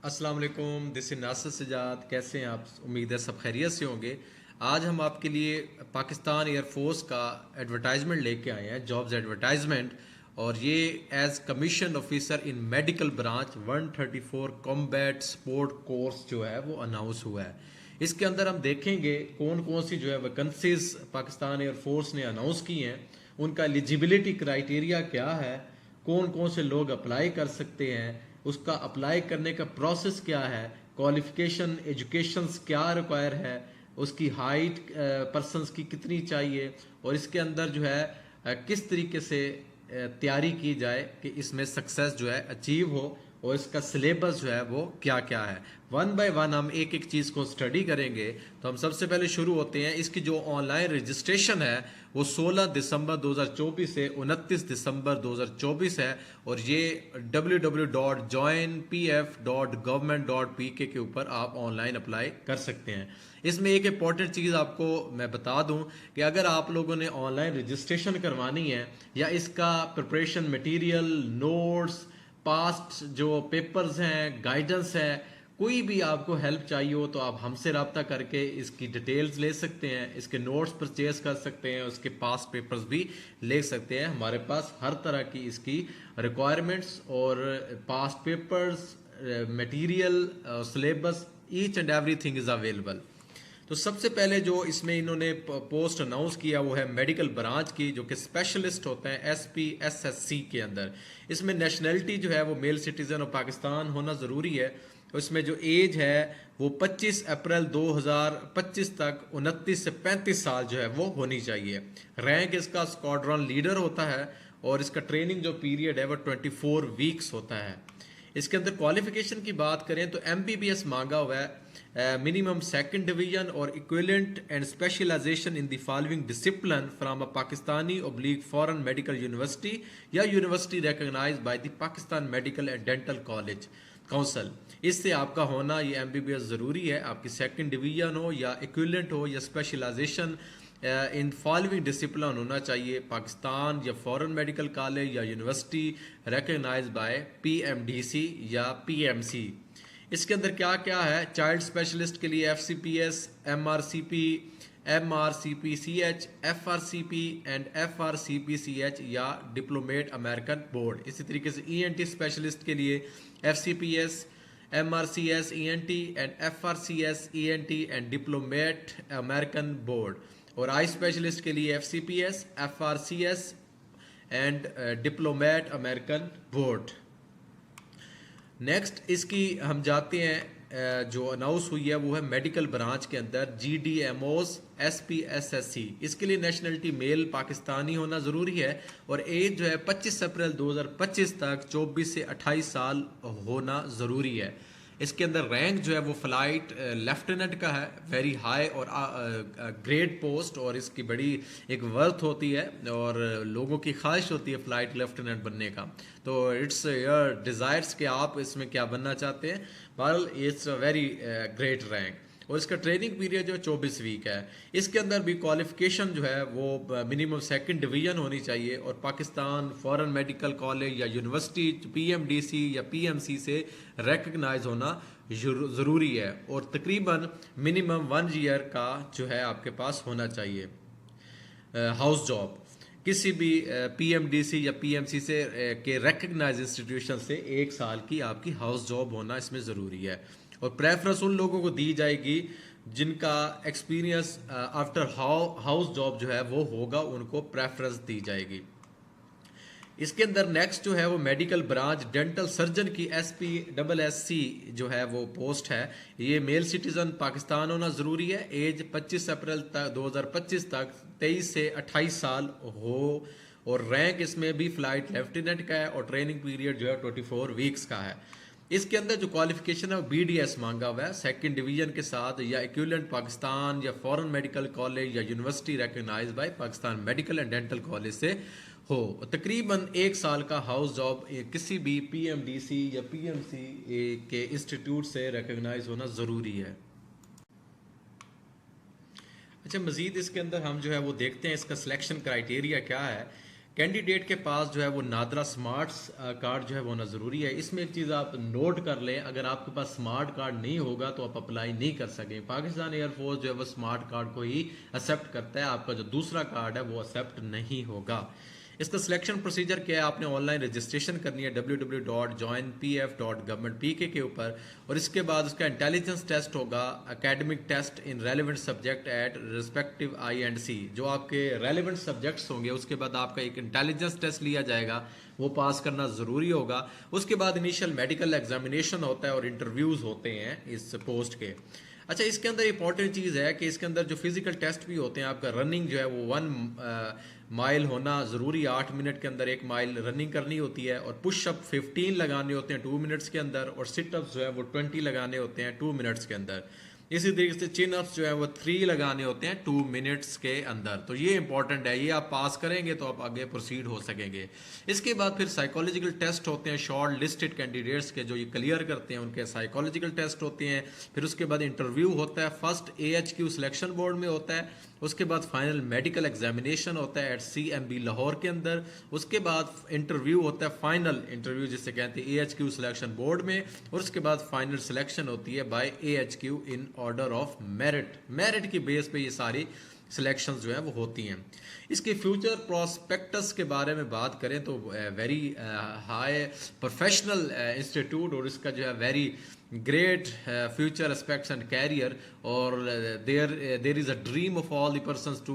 अस्सलाम वालेकुम, this is Nasir Sajjad. कैसे हैं आप? उम्मीद है सब खैरियत से होंगे। आज हम आपके लिए पाकिस्तान एयरफोर्स का एडवर्टाइजमेंट लेके आए हैं, जॉब्स एडवर्टाइजमेंट। और ये as commission officer in medical branch 134 combat support course जो है वो अनाउंस हुआ है। इसके अंदर हम देखेंगे कौन कौन सी जो है वैकेंसीज पाकिस्तान एयरफोर्स ने अनाउंस की हैं, उनका एलिजिबिलिटी क्राइटेरिया क्या है, कौन कौन से लोग अप्लाई कर सकते हैं, उसका अप्लाई करने का प्रोसेस क्या है, क्वालिफिकेशन एजुकेशंस क्या रिक्वायर है, उसकी हाइट पर्सनस की कितनी चाहिए, और इसके अंदर जो है किस तरीके से तैयारी की जाए कि इसमें सक्सेस जो है अचीव हो, और इसका सिलेबस जो है वो क्या क्या है। वन बाय वन हम एक एक चीज़ को स्टडी करेंगे। तो हम सबसे पहले शुरू होते हैं। इसकी जो ऑनलाइन रजिस्ट्रेशन है वो 16 दिसंबर 2024 से 29 दिसंबर 2024 है, और ये www.joinpf.government.pk के ऊपर आप ऑनलाइन अप्लाई कर सकते हैं। इसमें एक इंपॉर्टेंट चीज़ आपको मैं बता दूं कि अगर आप लोगों ने ऑनलाइन रजिस्ट्रेशन करवानी है या इसका प्रिपरेशन मटेरियल, नोट्स, पास्ट जो पेपर्स हैं, गाइडेंस है, कोई भी आपको हेल्प चाहिए हो तो आप हमसे रब्ता करके इसकी डिटेल्स ले सकते हैं, इसके नोट्स परचेज कर सकते हैं, उसके पास्ट पेपर्स भी ले सकते हैं। हमारे पास हर तरह की इसकी रिक्वायरमेंट्स और past papers, material, syllabus, each and everything is available. तो सबसे पहले जो इसमें इन्होंने पोस्ट अनाउंस किया वो है मेडिकल ब्रांच की, जो कि स्पेशलिस्ट होते हैं SPSSC के अंदर। इसमें नेशनलिटी जो है वो मेल सिटीजन ऑफ पाकिस्तान होना ज़रूरी है। उसमें जो एज है वो 25 अप्रैल 2025 तक 29 से 35 साल जो है वो होनी चाहिए। रैंक इसका स्क्वाड्रन लीडर होता है, और इसका ट्रेनिंग जो पीरियड है वो 24 वीक्स होता है। इसके अंदर क्वालिफिकेशन की बात करें तो MBBS मांगा हुआ है, मिनिमम सेकंड डिवीजन और equivalent and specialisation in the following discipline from a Pakistani oblique foreign medical university या university recognised by the Pakistan medical and dental college council. इससे आपका होना ये MBBS ज़रूरी है। आपकी सेकंड डिवीजन हो या इक्विवेलेंट हो या स्पेशलाइजेशन इन फॉलोइंग डिसिप्लिन होना चाहिए, पाकिस्तान या फॉरेन मेडिकल कॉलेज या यूनिवर्सिटी रिकॉग्नाइज बाय PMDC या PMC। इसके अंदर क्या क्या है? चाइल्ड स्पेशलिस्ट के लिए FCPS, MRCP, MRCPCH, FRCP and FRCPCH या डिप्लोमेट अमेरिकन बोर्ड। इसी तरीके से ENT स्पेशलिस्ट के लिए FCPS, MRCS ENT and FRCS ENT and diplomat American board. और आई स्पेशलिस्ट के लिए FCPS, FRCS and diplomat American board. Next इसकी हम जाते हैं, जो अनाउंस हुई है वो है मेडिकल ब्रांच के अंदर GDMOs SPSSC। इसके लिए नेशनलिटी मेल पाकिस्तानी होना ज़रूरी है, और एज जो है 25 अप्रैल 2025 तक 24 से 28 साल होना ज़रूरी है। इसके अंदर रैंक जो है वो फ्लाइट लेफ्टिनेंट का है, वेरी हाई और ग्रेट पोस्ट, और इसकी बड़ी एक वर्थ होती है और लोगों की ख्वाहिश होती है फ्लाइट लेफ्टिनेंट बनने का। तो इट्स योर डिज़ायर्स कि आप इसमें क्या बनना चाहते हैं। बहरहाल it's a very great rank, और इसका ट्रेनिंग पीरियड जो 24 वीक है। इसके अंदर भी क्वालिफिकेशन जो है वो मिनिमम सेकंड डिवीजन होनी चाहिए, और पाकिस्तान फॉरेन मेडिकल कॉलेज या यूनिवर्सिटी PMDC या PMC से रिकग्नाइज होना ज़रूरी है, और तकरीबन मिनिमम 1 ईयर का जो है आपके पास होना चाहिए। हाउस जॉब किसी भी PMDC या PMC से के रिकग्नाइज इंस्टीट्यूशन से 1 साल की आपकी हाउस जॉब होना इसमें ज़रूरी है, और प्रेफरेंस उन लोगों को दी जाएगी जिनका एक्सपीरियंस आफ्टर हाउस जॉब जो है वो होगा, उनको प्रेफरेंस दी जाएगी। इसके अंदर नेक्स्ट जो है वो मेडिकल ब्रांच डेंटल सर्जन की SPSSC जो है वो पोस्ट है। ये मेल सिटीजन पाकिस्तान होना ज़रूरी है। एज 25 अप्रैल तक 2025 तक 23 से 28 साल हो, और रैंक इसमें भी फ्लाइट लेफ्टिनेंट का है, और ट्रेनिंग पीरियड जो है 24 वीक्स का है। इसके अंदर जो क्वालिफिकेशन है वो BDS मांगा हुआ है, सेकंड डिवीजन के साथ, या इक्विवेलेंट पाकिस्तान या फॉरेन मेडिकल कॉलेज या university recognize by Pakistan medical and dental college से हो। तकरीबन 1 साल का हाउस जॉब किसी भी PMDC या PMC के इंस्टीट्यूट से रिकॉग्नाइज होना ज़रूरी है। अच्छा, मज़ीद इसके अंदर हम जो है वो देखते हैं इसका सिलेक्शन क्राइटेरिया क्या है। कैंडिडेट के पास जो है वो नादरा स्मार्ट कार्ड जो है वो होना ज़रूरी है। इसमें एक चीज़ आप नोट कर लें, अगर आपके पास स्मार्ट कार्ड नहीं होगा तो आप अप्लाई नहीं कर सकें। पाकिस्तान एयरफोर्स जो है वो स्मार्ट कार्ड को ही एक्सेप्ट करता है, आपका जो दूसरा कार्ड है वो एक्सेप्ट नहीं होगा। इसका सिलेक्शन प्रोसीजर क्या है, आपने ऑनलाइन रजिस्ट्रेशन करनी है www.joinpf.governmentpk के ऊपर, और इसके बाद उसका इंटेलिजेंस टेस्ट होगा, academic test in relevant subject at respective IC। जो आपके रेलिवेंट सब्जेक्ट्स होंगे उसके बाद आपका एक इंटेलिजेंस टेस्ट लिया जाएगा, वो पास करना ज़रूरी होगा। उसके बाद इनिशियल मेडिकल एग्जामिनेशन होता है और इंटरव्यूज़ होते हैं इस पोस्ट के। अच्छा, इसके अंदर इंपॉर्टेंट चीज़ है कि इसके अंदर जो फिजिकल टेस्ट भी होते हैं, आपका रनिंग जो है वो 1 माइल होना ज़रूरी है। 8 मिनट के अंदर 1 माइल रनिंग करनी होती है, और पुशअप 15 लगाने होते हैं 2 मिनट्स के अंदर, और सिटअप्स जो है वो 20 लगाने होते हैं 2 मिनट्स के अंदर। इसी तरीके से चिन अप्स जो है वो 3 लगाने होते हैं 2 मिनट्स के अंदर। तो ये इंपॉर्टेंट है, ये आप पास करेंगे तो आप आगे प्रोसीड हो सकेंगे। इसके बाद फिर साइकोलॉजिकल टेस्ट होते हैं शॉर्ट लिस्टेड कैंडिडेट्स के, जो ये क्लियर करते हैं उनके साइकोलॉजिकल टेस्ट होते हैं। फिर उसके बाद इंटरव्यू होता है, फर्स्ट AHQ सिलेक्शन बोर्ड में होता है, उसके बाद फाइनल मेडिकल एग्जामिनेशन होता है एट CMB लाहौर के अंदर। उसके बाद इंटरव्यू होता है, फाइनल इंटरव्यू जिसे कहते हैं AHQ सिलेक्शन बोर्ड में, और उसके बाद फाइनल सिलेक्शन होती है by AHQ in order of merit. Merit की बेस पे ये सारी सिलेक्शन जो है वो होती हैं। इसके फ्यूचर प्रोस्पेक्टस के बारे में बात करें तो वेरी हाई प्रोफेशनल इंस्टीट्यूट, और इसका जो है very great future aspects and career, or there is a dream of all the persons to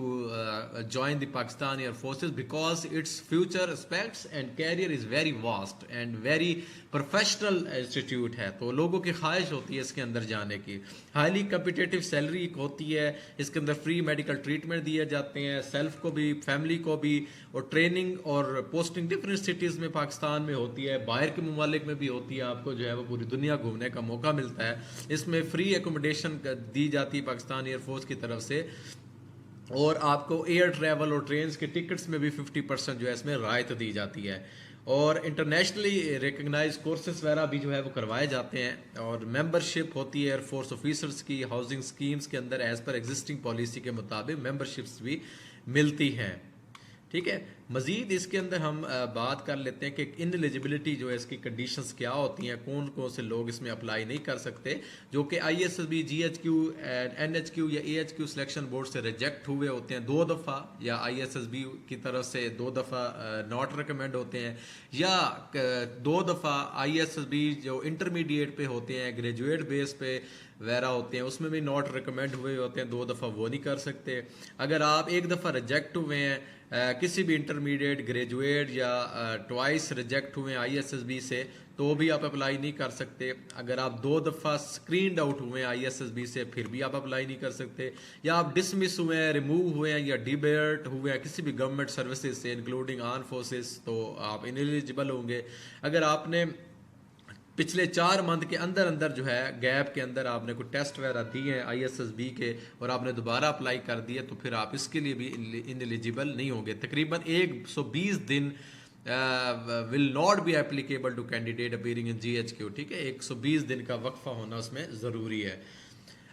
join the Pakistan Air Forces, because its future aspects and career is very vast and very professional institute है। तो लोगों की ख्वाहिश होती है इसके अंदर जाने की। हाईली कम्पिटिटिव सैलरी होती है, इसके अंदर फ्री मेडिकल ट्रीटमेंट दिए जाते हैं, सेल्फ को भी फैमिली को भी, और ट्रेनिंग और पोस्टिंग डिफरेंट सिटीज़ में पाकिस्तान में होती है, बाहर के ममालिक में भी होती है। आपको जो है वो पूरी दुनिया घूमने का मौका मिलता है। इसमें फ्री एकोमोडेशन दी जाती है पाकिस्तान एयरफोर्स की तरफ से, और आपको एयर ट्रैवल और ट्रेन के टिकट्स में भी 50% जो है इसमें रायत दी जाती है। और इंटरनेशनली रिकगनाइज कोर्सेज वगैरह भी जो है वो करवाए जाते हैं, और मेंबरशिप होती है एयरफोर्स ऑफिसर्स की हाउसिंग स्कीम्स के अंदर, एज़ पर एग्जिस्टिंग पॉलिसी के मुताबिक मेंबरशिप्स भी मिलती हैं। ठीक है, मज़ीद इसके अंदर हम बात कर लेते हैं कि इन एलिजिबिलिटी जो है इसकी कंडीशंस क्या होती हैं, कौन कौन से लोग इसमें अप्लाई नहीं कर सकते, जो कि ISSB, GHQ, NHQ या AHQ सिलेक्शन बोर्ड से रिजेक्ट हुए होते हैं 2 दफ़ा, या ISSB की तरफ से 2 दफ़ा नॉट रिकमेंड होते हैं, या 2 दफ़ा ISSB जो इंटरमीडिएट पे होते हैं, ग्रेजुएट बेस पे वगैरह होते हैं, उसमें भी नॉट रिकमेंड हुए होते हैं 2 दफ़ा, वो नहीं कर सकते। अगर आप 1 दफ़ा रिजेक्ट हुए हैं किसी भी इंटरमीडिएट, ग्रेजुएट या ट्वाइस रिजेक्ट हुए ISSB से, तो भी आप अप्लाई नहीं कर सकते। अगर आप 2 दफ़ा स्क्रीनड आउट हुए हैं ISSB से, फिर भी आप अप्लाई नहीं कर सकते। या आप डिसमिस हुए हैं, रिमूव हुए हैं, या डिबेट हुए हैं किसी भी गवर्नमेंट सर्विसेज से इंक्लूडिंग आर्म फोर्सेस, तो आप इनएलिजिबल होंगे। अगर आपने पिछले 4 मंथ के अंदर अंदर जो है गैप के अंदर आपने कोई टेस्ट वगैरह दिए हैं ISSB के, और आपने दोबारा अप्लाई कर दिया, तो फिर आप इसके लिए भी इनएलिजिबल नहीं होंगे। तकरीबन 120 दिन will not be applicable to candidate appearing in GHQ। ठीक है, 120 दिन का वक्फा होना उसमें ज़रूरी है।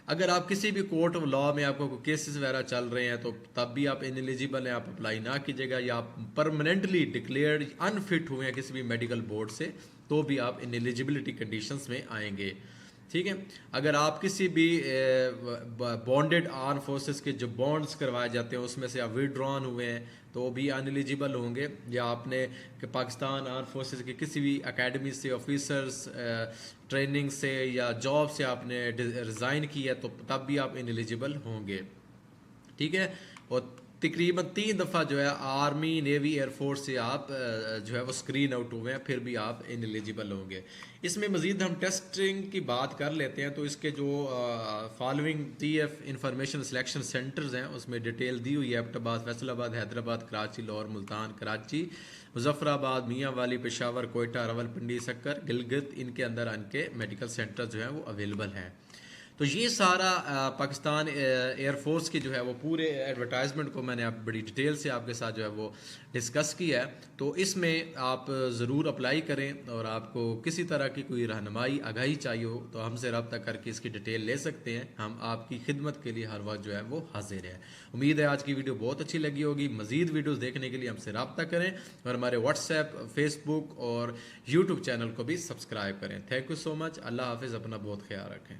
अगर आप किसी भी कोर्ट ऑफ लॉ में आपको कोई केसेस वगैरह चल रहे हैं, तो तब भी आप इनएलिजिबल हैं, आप अप्लाई ना कीजिएगा। या आप परमानेंटली डिक्लेयर्ड अनफिट हुए हैं किसी भी मेडिकल बोर्ड से, तो भी आप इनएलिजिबिलिटी कंडीशंस में आएंगे। ठीक है, अगर आप किसी भी बॉन्डेड आर्म फोर्सेस के जो बॉन्ड्स करवाए जाते हैं उसमें से आप विड्रॉन हुए हैं, तो भी अनएलिजिबल होंगे। या आपने पाकिस्तान आर्म फोर्सेस के किसी भी एकेडमी से, ऑफिसर्स ट्रेनिंग से या जॉब से आपने रिज़ाइन किया, तो तब भी आप इनएलिजिबल होंगे। ठीक है, और तकरीबन 3 दफ़ा जो है आर्मी, नेवी, एयरफोर्स से आप जो है वो स्क्रीन आउट हुए हैं, फिर भी आप इनएलिजिबल होंगे। इसमें मज़ीद हम टेस्टिंग की बात कर लेते हैं। तो इसके जो following TF information selection centres हैं उसमें डिटेल दी हुई है। एबटाबाद, फैसलाबाद, हैदराबाद, कराची, लाहौर, मुल्तान, कराची, मुजफ्फराबाद, मियाँ वाली, पेशावर, कोयटा, रावलपिंडी, सक्कर, गिलगित, इनके अंदर इनके मेडिकल सेंटर जो हैं वो अवेलेबल हैं। तो ये सारा पाकिस्तान एयरफोर्स की जो है वो पूरे एडवर्टाइजमेंट को मैंने आप बड़ी डिटेल से आपके साथ जो है वो डिस्कस किया है। तो इसमें आप ज़रूर अप्लाई करें, और आपको किसी तरह की कोई रहनुमाई आगाही चाहिए हो तो हमसे रब्ता करके इसकी डिटेल ले सकते हैं। हम आपकी खिदमत के लिए हर वक्त जो है वो हाजिर है। उम्मीद है आज की वीडियो बहुत अच्छी लगी होगी। मज़ीद वीडियोज़ देखने के लिए हमसे रब्ता करें और हमारे व्हाट्सएप, फेसबुक और यूट्यूब चैनल को भी सब्सक्राइब करें। Thank you so much. अल्लाह हाफिज़। अपना बहुत ख्याल रखें।